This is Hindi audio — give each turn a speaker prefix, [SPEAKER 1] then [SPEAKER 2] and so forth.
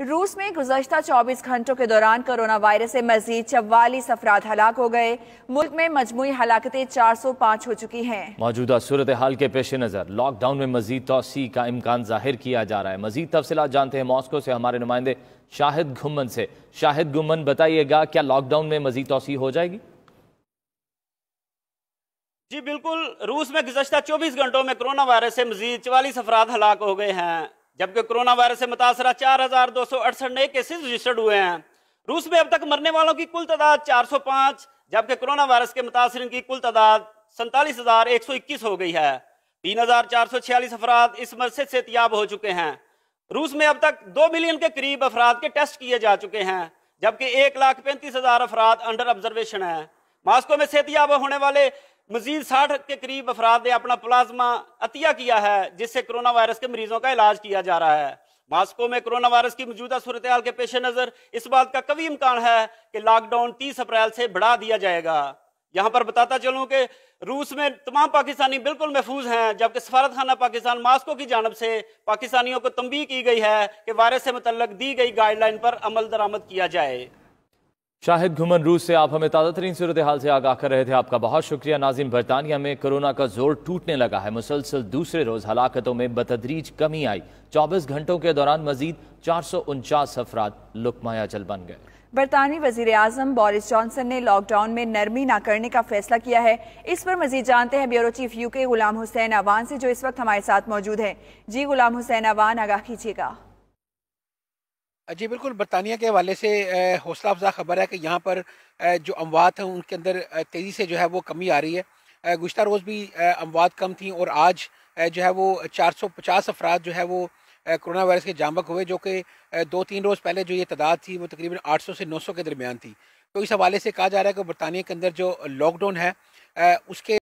[SPEAKER 1] रूस में गुज़श्ता 24 घंटों के दौरान कोरोना वायरस से मजीद 44 अफराद हलाक हो गए। मुल्क में मजमूई हलाकतें 405 हो चुकी हैं।
[SPEAKER 2] मौजूदा सूरत हाल के पेश नज़र लॉकडाउन में मजीद तोसी का इम्कान जाहिर किया जा रहा है। मजीद तफसीलात जानते हैं मॉस्को से हमारे नुमाइंदे शाहिद घुम्मन से। शाहिद घुम्मन, बताइएगा क्या लॉकडाउन में मजीद तोसी हो जाएगी?
[SPEAKER 3] जी बिल्कुल, रूस में गुज़श्ता 24 घंटों में कोरोना वायरस से मजीद 44 अफराद हलाक हो गए हैं, जबकि कोरोना वायरस से मुतासरा 4268 नए केसेस रजिस्टर्ड हुए हैं। रूस में अब तक मरने वालों की कुल तादाद 405, जबकि कोरोना वायरस के मुतासरीन की कुल तादाद 47,121 हो गई है। 3,446 अफराद इस मर्ज से सेहतियाब हो चुके हैं। रूस में अब तक 2 मिलियन के करीब अफराद के टेस्ट किए जा चुके हैं, जबकि 1,35,000 अफराद अंडर ऑब्जर्वेशन है। मॉस्को में सेहतियाब होने वाले मजीद 60 के करीब अफराद ने अपना प्लाज्मा अतिया किया है, जिससे कोरोना वायरस के मरीजों का इलाज किया जा रहा है। मॉस्को में कोरोना वायरस की मौजूदा सूरत हाल के पेश नज़र इस बात का कभी इम्कान है कि लॉकडाउन 30 अप्रैल से बढ़ा दिया जाएगा। यहाँ पर बताता चलूँ कि रूस में तमाम पाकिस्तानी बिल्कुल महफूज हैं, जबकि सफारत खाना पाकिस्तान मॉस्को की जानब से पाकिस्तानियों को तंबीह की गई है कि वायरस से मुतल्लक दी गई गाइडलाइन पर अमल दरामद किया जाए।
[SPEAKER 2] शाहिद घुमन, रूस से आप हमें ताज़ा तरीन सूरत हाल से आगाह कर रहे थे। आपका बहुत शुक्रिया। नाज़रीन, बरतानिया में कोरोना का जोर टूटने लगा है। मुसलसल दूसरे रोज हलाकतों में बतदरीज कमी आई। 24 घंटों के दौरान मजीद 449 अफराद लुकमाया जल बन गए।
[SPEAKER 1] बरतानवी वजीर आजम बोरिस जॉनसन ने लॉकडाउन में नरमी न करने का फैसला किया है। इस पर मजीद जानते हैं bureau chief UK Ghulam Hussain Awan से, जो इस वक्त हमारे साथ मौजूद है। जी गुलाम हुसैन अवान, आगाह कीजिएगा।
[SPEAKER 4] जी बिल्कुल, बरतानिया के हवाले से हौसला अफजा खबर है कि यहाँ पर जो अमवात हैं उनके अंदर तेज़ी से जो है वो कमी आ रही है। गुज़श्ता रोज़ भी अमवात कम थी और आज जो है वो 450 अफराद जो है वो कोरोना वायरस के जामबक हुए, जो कि 2-3 रोज़ पहले जो ये तादाद थी वो तकरीबन 800 से 900 के दरमियान थी। तो इस हवाले से कहा जा रहा है कि बरतानिया के अंदर जो लॉकडाउन है उसके